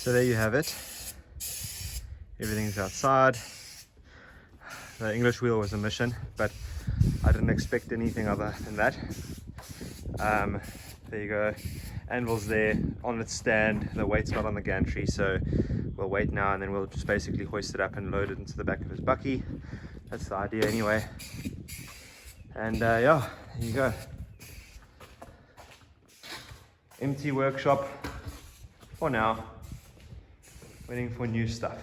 So there you have it. Everything's outside. The English wheel was a mission, but I didn't expect anything other than that. There you go. Anvil's there on its stand. The weight's not on the gantry, so we'll wait now and then we'll just basically hoist it up and load it into the back of his bucky. That's the idea anyway. And yeah, there you go. Empty workshop for now, waiting for new stuff.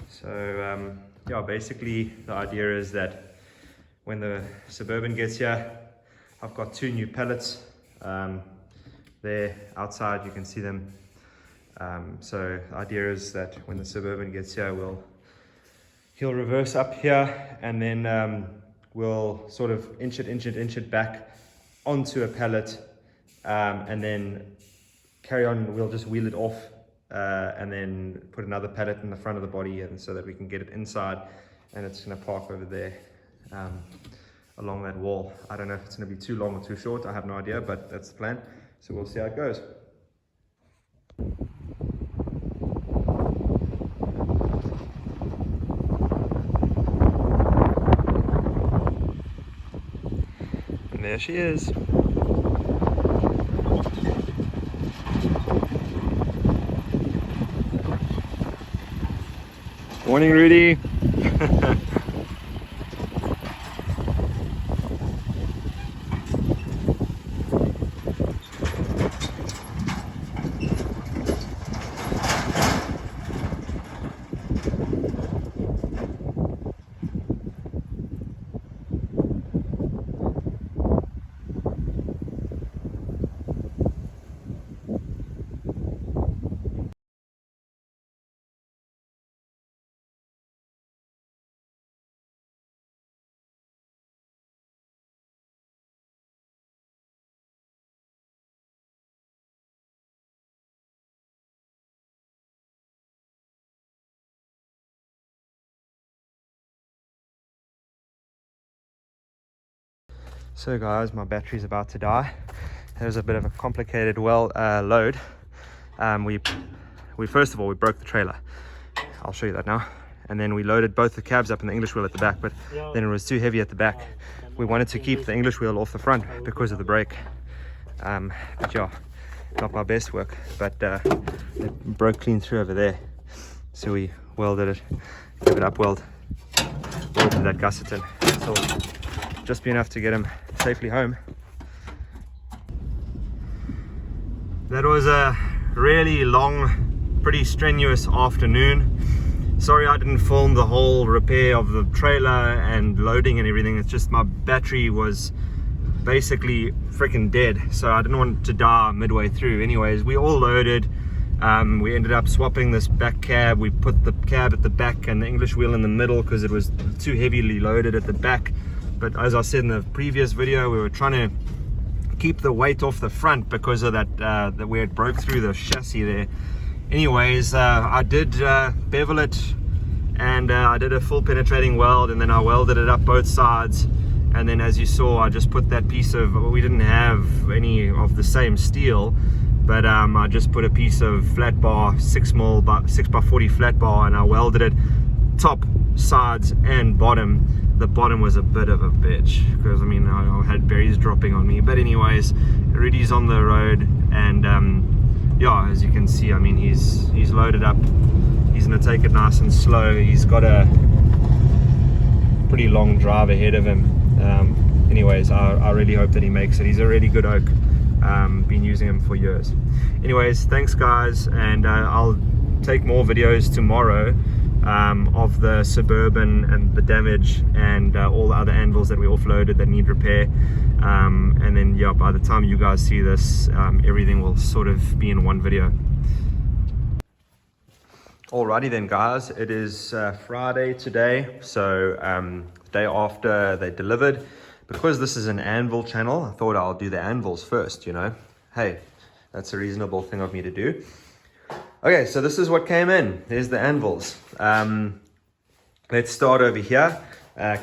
So yeah, basically the idea is that when the Suburban gets here, I've got 2 new pallets there outside, you can see them. So the idea is that when the Suburban gets here, he'll reverse up here, and then we'll sort of inch it back onto a pallet, and then carry on. We'll just wheel it off and then put another pallet in the front of the body, and so that we can get it inside, and it's going to park over there along that wall. I don't know if it's going to be too long or too short, I have no idea, but that's the plan. So we'll see how it goes. And there she is. Morning, Rudy. So guys, my battery's about to die. There's a bit of a complicated load. We first of all, we broke the trailer. I'll show you that now. And then we loaded both the cabs up and the English wheel at the back, but then it was too heavy at the back. We wanted to keep the English wheel off the front because of the brake. But yeah, not my best work, but it broke clean through over there. So we welded it, gave it up welded that gusset in. So just be enough to get him safely home. That was a really long, pretty strenuous afternoon. Sorry I didn't film the whole repair of the trailer and loading and everything. It's just my battery was basically freaking dead, so I didn't want it to die midway through. Anyways, we all loaded. We ended up swapping this back cab. We put the cab at the back and the English wheel in the middle because it was too heavily loaded at the back. But as I said in the previous video, we were trying to keep the weight off the front because of that where it broke through the chassis there. Anyways, I did bevel it, and I did a full penetrating weld, and then I welded it up both sides. And then as you saw, I just put that piece of, we didn't have any of the same steel, but I just put a piece of flat bar, 6x40 flat bar, and I welded it top, sides and bottom. The bottom was a bit of a bitch because I mean I had berries dropping on me, but anyways, Rudy's on the road, and yeah, as you can see, I mean he's loaded up. He's gonna take it nice and slow. He's got a pretty long drive ahead of him. Anyways, I really hope that he makes it. He's a really good oak. Been using him for years. Anyways, thanks guys, and I'll take more videos tomorrow of the Suburban and the damage and all the other Anvils that we offloaded that need repair, and then yeah, by the time you guys see this, everything will sort of be in one video. Alrighty then guys, it is Friday today, so the day after they delivered. Because this is an Anvil channel, I thought I'll do the Anvils first, you know. Hey, that's a reasonable thing of me to do. Okay, so this is what came in. There's the Anvils. Let's start over here.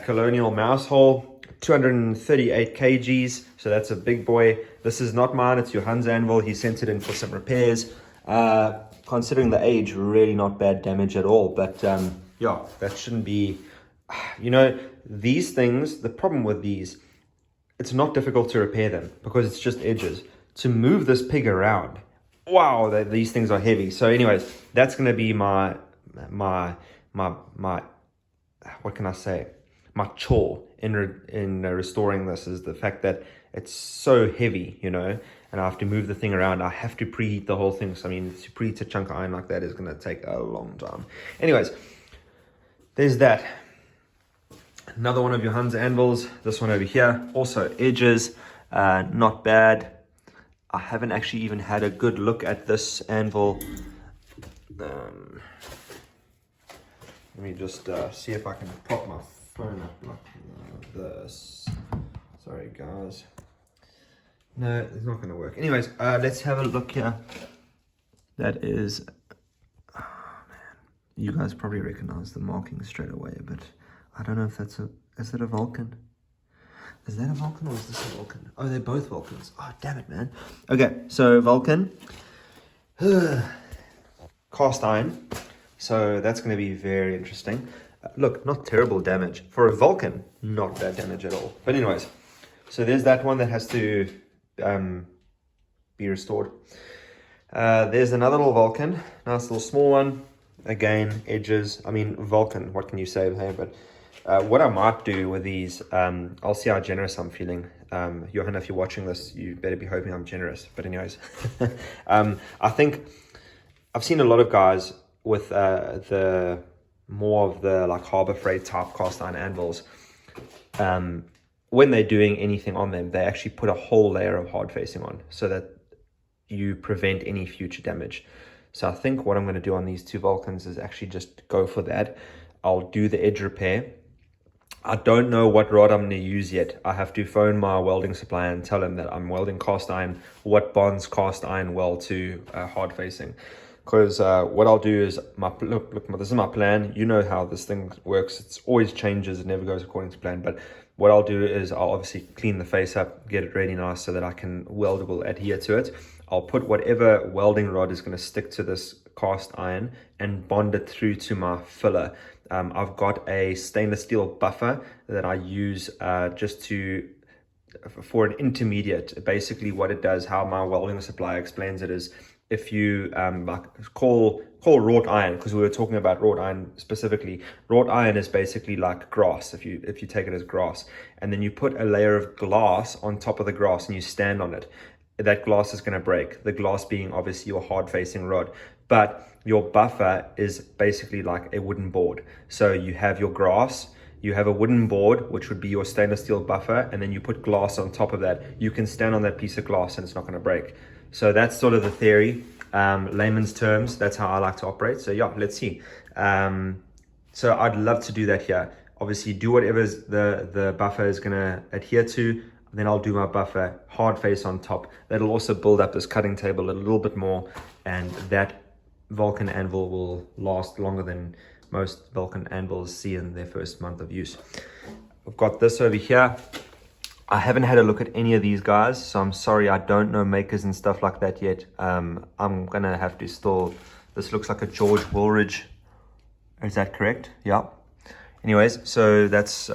Colonial mouse hole, 238 kgs, so that's a big boy. This is not mine, it's Johan's Anvil. He sent it in for some repairs. Considering the age, really not bad damage at all. But yeah, that shouldn't be, these things, the problem with these, it's not difficult to repair them because it's just edges. To move this pig around, wow, these things are heavy. So anyways, that's going to be my what can I say? My chore in restoring this is the fact that it's so heavy, and I have to move the thing around. I have to preheat the whole thing. So, I mean, to preheat a chunk of iron like that is going to take a long time. Anyways, there's that. Another one of your Hans Anvils. This one over here. Also edges, not bad. I haven't actually even had a good look at this anvil. Let me just see if I can pop my phone up like this. Sorry, guys. No, it's not going to work. Anyways, let's have a look here. That is, oh man, you guys probably recognize the marking straight away, but I don't know if that's is it a Vulcan? Is that a Vulcan or is this a Vulcan? Oh, they're both Vulcans. Oh, damn it, man. Okay, so Vulcan. Cast iron. So that's going to be very interesting. Look, not terrible damage. For a Vulcan, not bad damage at all. But anyways, so there's that one that has to be restored. There's another little Vulcan. Nice little small one. Again, edges. I mean, Vulcan, what can you say? Hey, but what I might do with these, I'll see how generous I'm feeling. Johanna, if you're watching this, you better be hoping I'm generous. But anyways, I think I've seen a lot of guys with the more of the like Harbor Freight type cast iron anvils. When they're doing anything on them, they actually put a whole layer of hard facing on so that you prevent any future damage. So I think what I'm going to do on these two Vulcans is actually just go for that. I'll do the edge repair. I don't know what rod I'm going to use yet. I have to phone my welding supplier and tell him that I'm welding cast iron, what bonds cast iron weld to hard facing. Because what I'll do is, look, this is my plan. You know how this thing works. It's always changes. It never goes according to plan. But what I'll do is I'll obviously clean the face up, get it really nice so that I can weldable adhere to it. I'll put whatever welding rod is going to stick to this cast iron and bond it through to my filler. I've got a stainless steel buffer that I use just for an intermediate. Basically what it does, how my welding supplier explains it is, if you call wrought iron, because we were talking about wrought iron specifically, wrought iron is basically like grass, if you take it as grass, and then you put a layer of glass on top of the grass and you stand on it, that glass is going to break. The glass being obviously your hard facing rod, but your buffer is basically like a wooden board. So you have your grass, you have a wooden board, which would be your stainless steel buffer, and then you put glass on top of that. You can stand on that piece of glass and it's not going to break. So that's sort of the theory, layman's terms. That's how I like to operate. So yeah, let's see. So I'd love to do that here. Obviously do whatever the buffer is going to adhere to. Then I'll do my buffer, hard face on top. That'll also build up this cutting table a little bit more, and that Vulcan anvil will last longer than most Vulcan anvils see in their first month of use. I've got this over here. I haven't had a look at any of these guys, so I'm sorry I don't know makers and stuff like that yet. I'm gonna have to still, this looks like a George Woolridge. Is that correct? Yeah. Anyways, so that's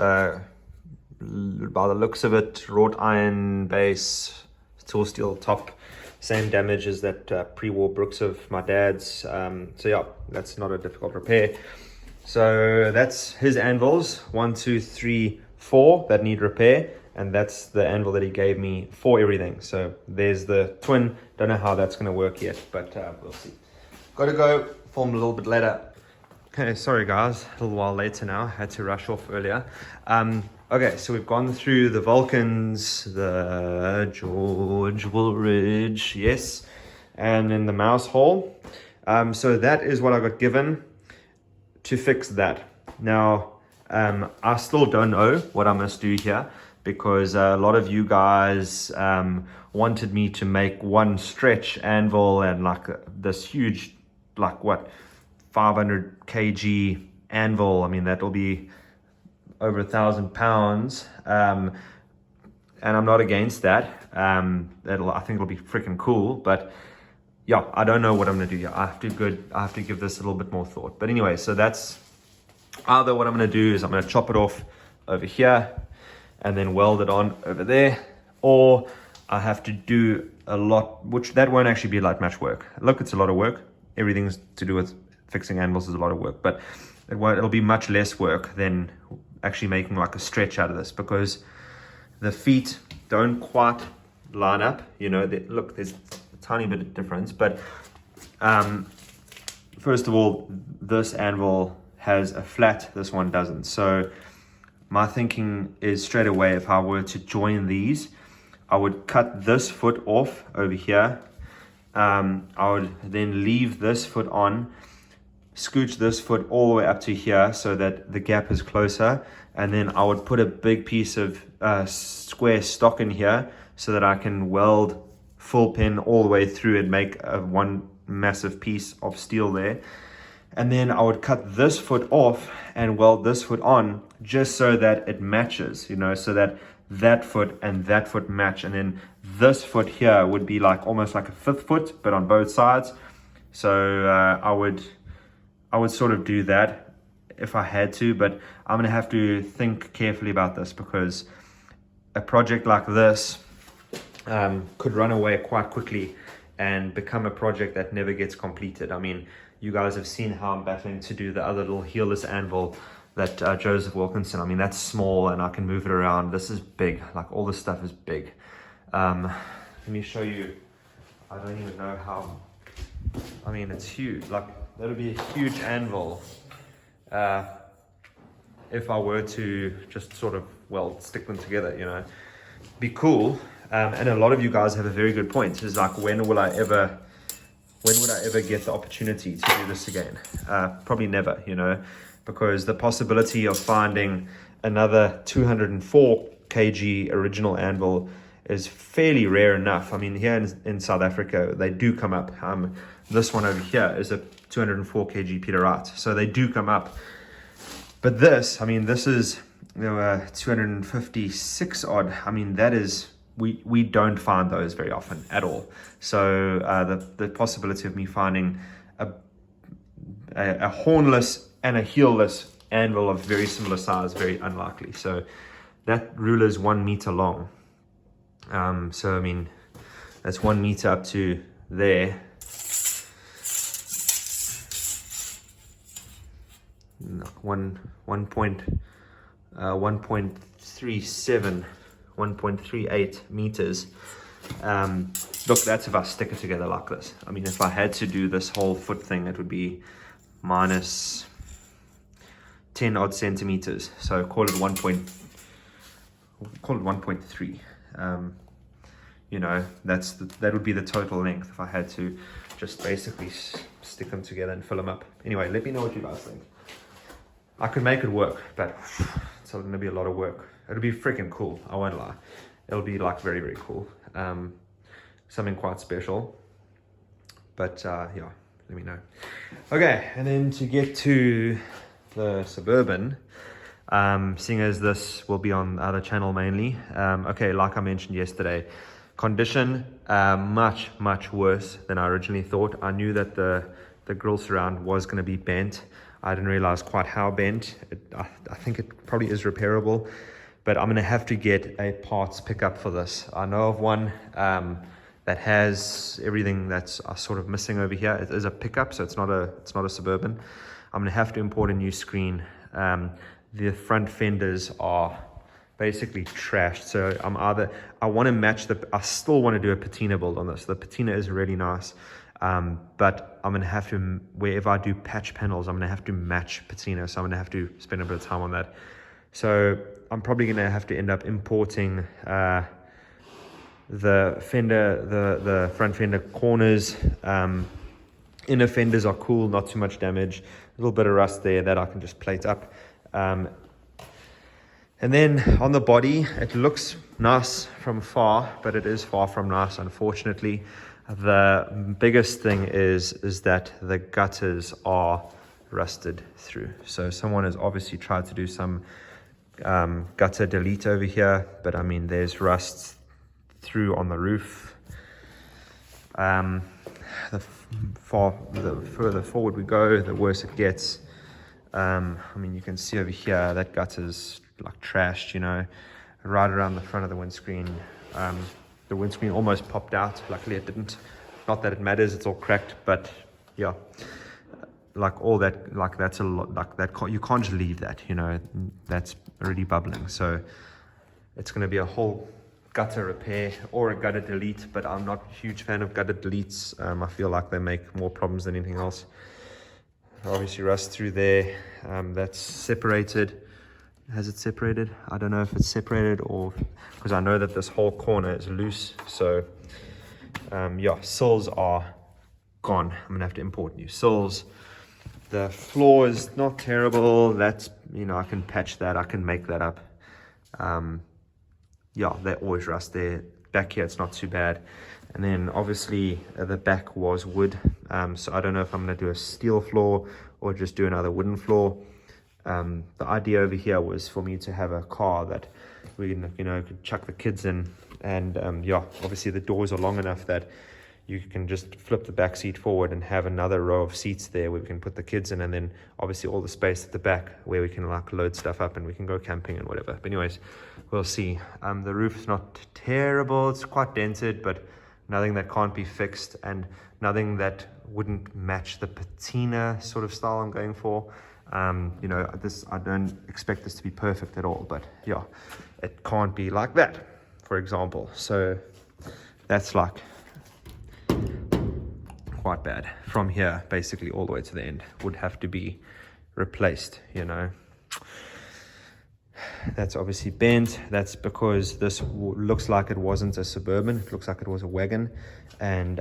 by the looks of it, wrought iron base, tool steel top, same damage as that pre-war Brooks of my dad's. So yeah, that's not a difficult repair. So that's his anvils, 1, 2, 3, 4 that need repair, and that's the anvil that he gave me for everything. So there's the twin. Don't know how that's going to work yet, but we'll see. Got to go film a little bit later. Okay, sorry guys, a little while later now. Had to rush off earlier. Okay, so we've gone through the Vulcans, the George Woolridge, yes, and then the mouse hole. So that is what I got given to fix that. Now, I still don't know what I must do here, because a lot of you guys wanted me to make one stretch anvil and like this huge, like what, 500 kg anvil. I mean, that'll be over 1,000 pounds, and I'm not against that. I think it'll be freaking cool, but yeah, I don't know what I'm gonna do here. I have to give this a little bit more thought. But anyway, so that's either what I'm gonna do is I'm gonna chop it off over here and then weld it on over there, or I have to do a lot, which that won't actually be light match work. Look, it's a lot of work. Everything's to do with fixing anvils is a lot of work, but it'll be much less work than actually making like a stretch out of this, because the feet don't quite line up. You know, look, there's a tiny bit of difference, but first of all, this anvil has a flat, this one doesn't. So my thinking is straight away, if I were to join these, I would cut this foot off over here. I would then leave this foot on, scooch this foot all the way up to here so that the gap is closer, and then I would put a big piece of square stock in here so that I can weld full pin all the way through and make one massive piece of steel there. And then I would cut this foot off and weld this foot on, just so that it matches, you know, so that that foot and that foot match. And then this foot here would be like almost like a fifth foot, but on both sides. So I would sort of do that if I had to, but I'm gonna have to think carefully about this, because a project like this could run away quite quickly and become a project that never gets completed. I mean, you guys have seen how I'm battling to do the other little heelless anvil that Joseph Wilkinson. I mean, that's small and I can move it around. This is big, like all this stuff is big. Let me show you. I don't even know how, I mean, it's huge. Like, that would be a huge anvil if I were to just sort of, well, stick them together, you know. Be cool. And a lot of you guys have a very good point. It's like, when would I ever get the opportunity to do this again? Probably never, you know, because the possibility of finding another 204 kg original anvil is fairly rare enough. I mean, here in South Africa, they do come up. This one over here is a 204 kg Peter Wright, so they do come up. But this, I mean, this is, you know, 256 odd. I mean, that is, we don't find those very often at all. So the possibility of me finding a hornless and a heelless anvil of very similar size, very unlikely. So that ruler is 1 meter long. So I mean, that's 1 meter up to there. 1.38 meters. Look, that's if I stick it together like this. I mean, if I had to do this whole foot thing, it would be minus 10 odd centimeters. So call it 1.3. You know, that would be the total length if I had to just basically stick them together and fill them up. Anyway, let me know what you guys think. I could make it work, but it's going to be a lot of work. It'll be freaking cool, I won't lie. It'll be like very, very cool. Something quite special. But yeah, let me know. Okay, and then to get to the Suburban, seeing as this will be on the other channel mainly. Okay, like I mentioned yesterday, condition much, much worse than I originally thought. I knew that the grille surround was going to be bent. I didn't realize quite how bent. I think it probably is repairable, but I'm going to have to get a parts pickup for this. I know of one that has everything that's sort of missing over here. It is a pickup, so it's not a Suburban. I'm going to have to import a new screen. The front fenders are basically trashed, so I want to match I still want to do a patina build on this. The patina is really nice. But I'm going to have to, wherever I do patch panels, I'm going to have to match patina. So I'm going to have to spend a bit of time on that. So I'm probably going to have to end up importing the fender, the front fender corners. Inner fenders are cool, not too much damage. A little bit of rust there that I can just plate up. And then on the body, it looks nice from far, but it is far from nice, unfortunately. The biggest thing is that the gutters are rusted through. So someone has obviously tried to do some gutter delete over here, but I mean, there's rust through on the roof. the further forward we go, the worse it gets. I mean, you can see over here that gutter's like trashed, you know, right around the front of the windscreen. The windscreen almost popped out. Luckily it didn't. Not that it matters, it's all cracked, but yeah, like all that, like that's a lot, like that, you can't just leave that, you know, that's already bubbling. So it's going to be a whole gutter repair or a gutter delete, but I'm not a huge fan of gutter deletes. I feel like they make more problems than anything else. Obviously rust through there. That's separated. Has it separated? I don't know if it's separated, or because I know that this whole corner is loose. So yeah, sills are gone. I'm gonna have to import new sills. The floor is not terrible. That's, you know, I can patch that, I can make that up. Yeah, they always rust there. Back here it's not too bad. And then obviously the back was wood, so I don't know if I'm going to do a steel floor or just do another wooden floor. The idea over here was for me to have a car that we can, you know, could chuck the kids in, and yeah, obviously the doors are long enough that you can just flip the back seat forward and have another row of seats there where we can put the kids in, and then obviously all the space at the back where we can like load stuff up and we can go camping and whatever. But anyways, we'll see. The roof's not terrible, it's quite dented, but nothing that can't be fixed, and nothing that wouldn't match the patina sort of style I'm going for. You know, this, I don't expect this to be perfect at all, but yeah, it can't be like that, for example. So that's like quite bad. From here basically all the way to the end would have to be replaced, you know. That's obviously bent. That's because this looks like it wasn't a Suburban, it looks like it was a wagon, and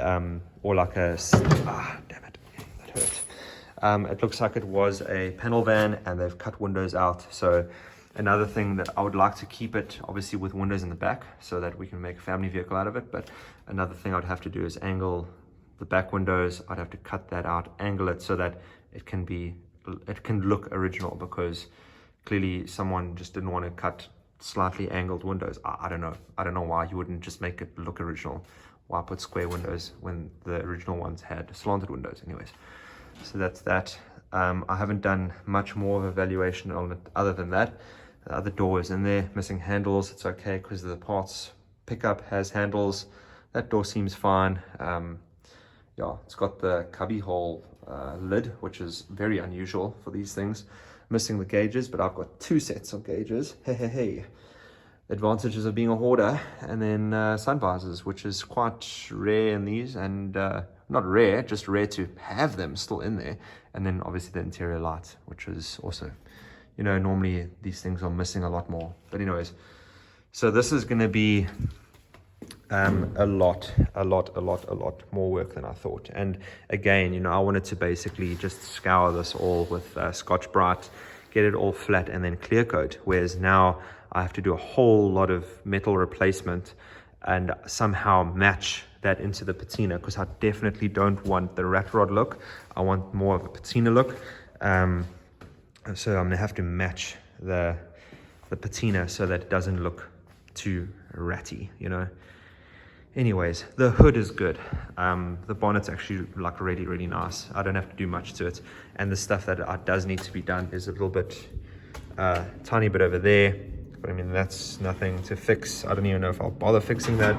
or like a damn it, that hurt. It looks like it was a panel van and they've cut windows out. So another thing that I would like to keep it obviously with windows in the back so that we can make a family vehicle out of it, but another thing I'd have to do is angle the back windows. I'd have to cut that out, angle it so that it can look original, because clearly someone just didn't want to cut slightly angled windows. I don't know why you wouldn't just make it look original. Why put square windows when the original ones had slanted windows? Anyways, so that's that. I haven't done much more of evaluation on it other than that. The other door is in there, missing handles. It's okay because the parts pickup has handles. That door seems fine. Yeah, it's got the cubby hole lid, which is very unusual for these things. Missing the gauges, but I've got 2 sets of gauges. Hey. Advantages of being a hoarder. And then sun visors, which is quite rare in these, and not rare, just rare to have them still in there. And then obviously the interior light, which is also, you know, normally these things are missing a lot more. But anyways, so this is going to be a lot more work than I thought. And again, you know, I wanted to basically just scour this all with Scotch Brite, get it all flat, and then clear coat, whereas now I have to do a whole lot of metal replacement and somehow match that into the patina, because I definitely don't want the rat rod look. I want more of a patina look. So I'm gonna have to match the patina so that it doesn't look too ratty, you know. Anyways, the hood is good. The bonnet's actually like really nice. I don't have to do much to it, and the stuff that does need to be done is a little bit tiny bit over there, but I mean that's nothing to fix. I don't even know if I'll bother fixing that.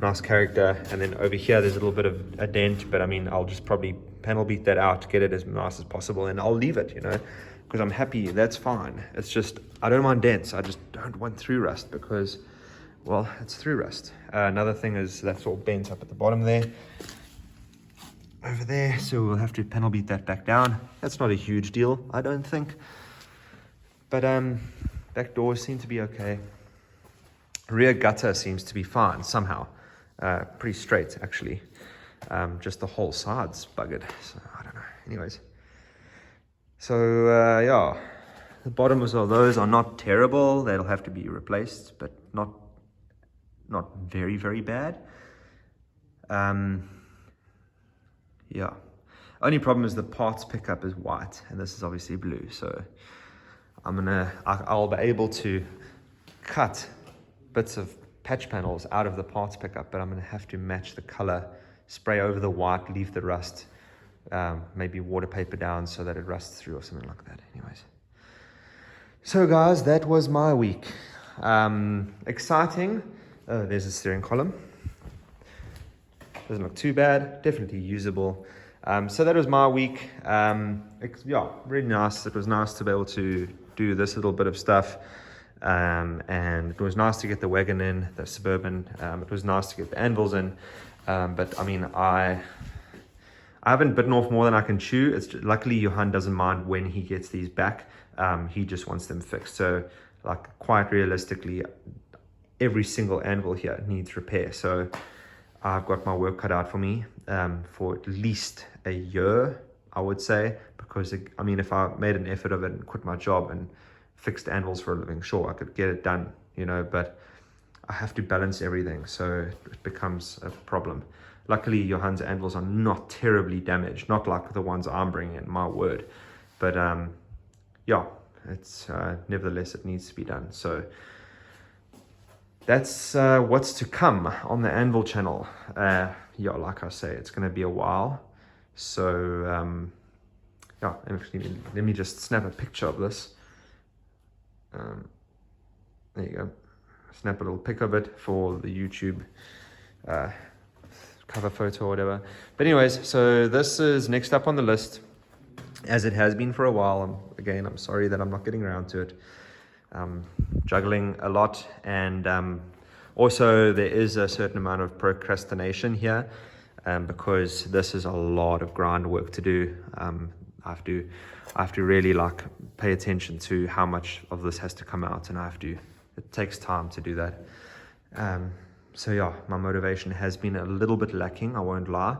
Nice character. And then over here there's a little bit of a dent, but I mean I'll just probably panel beat that out, get it as nice as possible, and I'll leave it, you know, because I'm happy. That's fine. It's just I don't mind dents, I just don't want through rust, because well, it's through rust. Another thing is that's all bent up at the bottom there, over there, so we'll have to panel beat that back down. That's not a huge deal, I don't think, but back doors seem to be okay. Rear gutter seems to be fine somehow, pretty straight actually. Just the whole side's buggered, so I don't know. Anyways, so yeah, the bottoms of those are not terrible. They'll have to be replaced, but not very bad. Yeah, only problem is the parts pickup is white and this is obviously blue, so I'll be able to cut bits of patch panels out of the parts pickup, but I'm gonna have to match the color spray over the white, leave the rust, maybe water paper down so that it rusts through or something like that. Anyways, so guys, that was my week. Exciting. Oh, there's a steering column. Doesn't look too bad, definitely usable. So that was my week. Yeah, really nice. It was nice to be able to do this little bit of stuff. And it was nice to get the wagon in, the Suburban. It was nice to get the Anvils in. But I mean, I haven't bitten off more than I can chew. Luckily, Johan doesn't mind when he gets these back. He just wants them fixed. So like quite realistically, every single Anvil here needs repair. So I've got my work cut out for me for at least a year, I would say, because I mean, if I made an effort of it and quit my job and fixed Anvils for a living, sure, I could get it done, you know, but I have to balance everything, so it becomes a problem. Luckily, Johan's Anvils are not terribly damaged, not like the ones I'm bringing in, my word. But yeah, it's nevertheless, it needs to be done. So that's what's to come on the Anvil channel. Yeah, like I say, it's going to be a while. So yeah, actually, let me just snap a picture of this. There you go. Snap a little pic of it for the YouTube cover photo or whatever. But anyways, so this is next up on the list, as it has been for a while. Again, I'm sorry that I'm not getting around to it. Juggling a lot, and also there is a certain amount of procrastination here, because this is a lot of ground work to do. I have to really like pay attention to how much of this has to come out, and it takes time to do that. So yeah, my motivation has been a little bit lacking, I won't lie,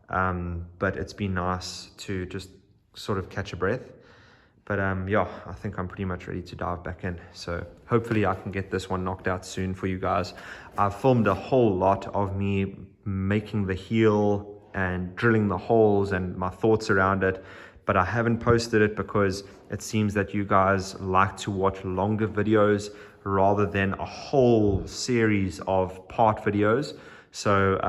but it's been nice to just sort of catch a breath. But yeah, I think I'm pretty much ready to dive back in. So hopefully I can get this one knocked out soon for you guys. I've filmed a whole lot of me making the heel and drilling the holes and my thoughts around it, but I haven't posted it because it seems that you guys like to watch longer videos rather than a whole series of part videos. So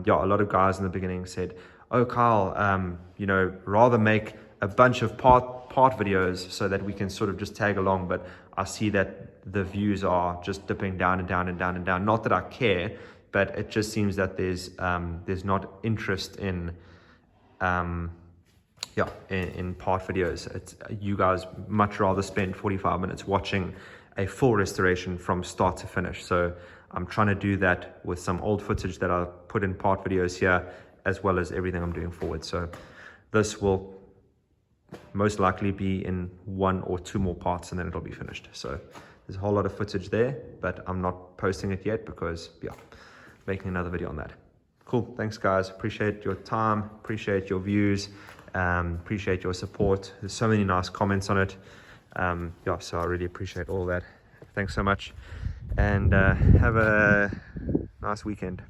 yeah, a lot of guys in the beginning said, oh Kyle, you know, rather make a bunch of part videos so that we can sort of just tag along. But I see that the views are just dipping down and down and down and down. Not that I care, but it just seems that there's not interest in yeah, in part videos. You guys much rather spend 45 minutes watching a full restoration from start to finish. So I'm trying to do that with some old footage that I put in part videos here, as well as everything I'm doing forward. So this will most likely be in 1 or 2 more parts, and then it'll be finished. So there's a whole lot of footage there, but I'm not posting it yet because yeah, making another video on that. Cool, thanks guys, appreciate your time, appreciate your views, appreciate your support. There's so many nice comments on it. Yeah, so I really appreciate all that. Thanks so much, and have a nice weekend.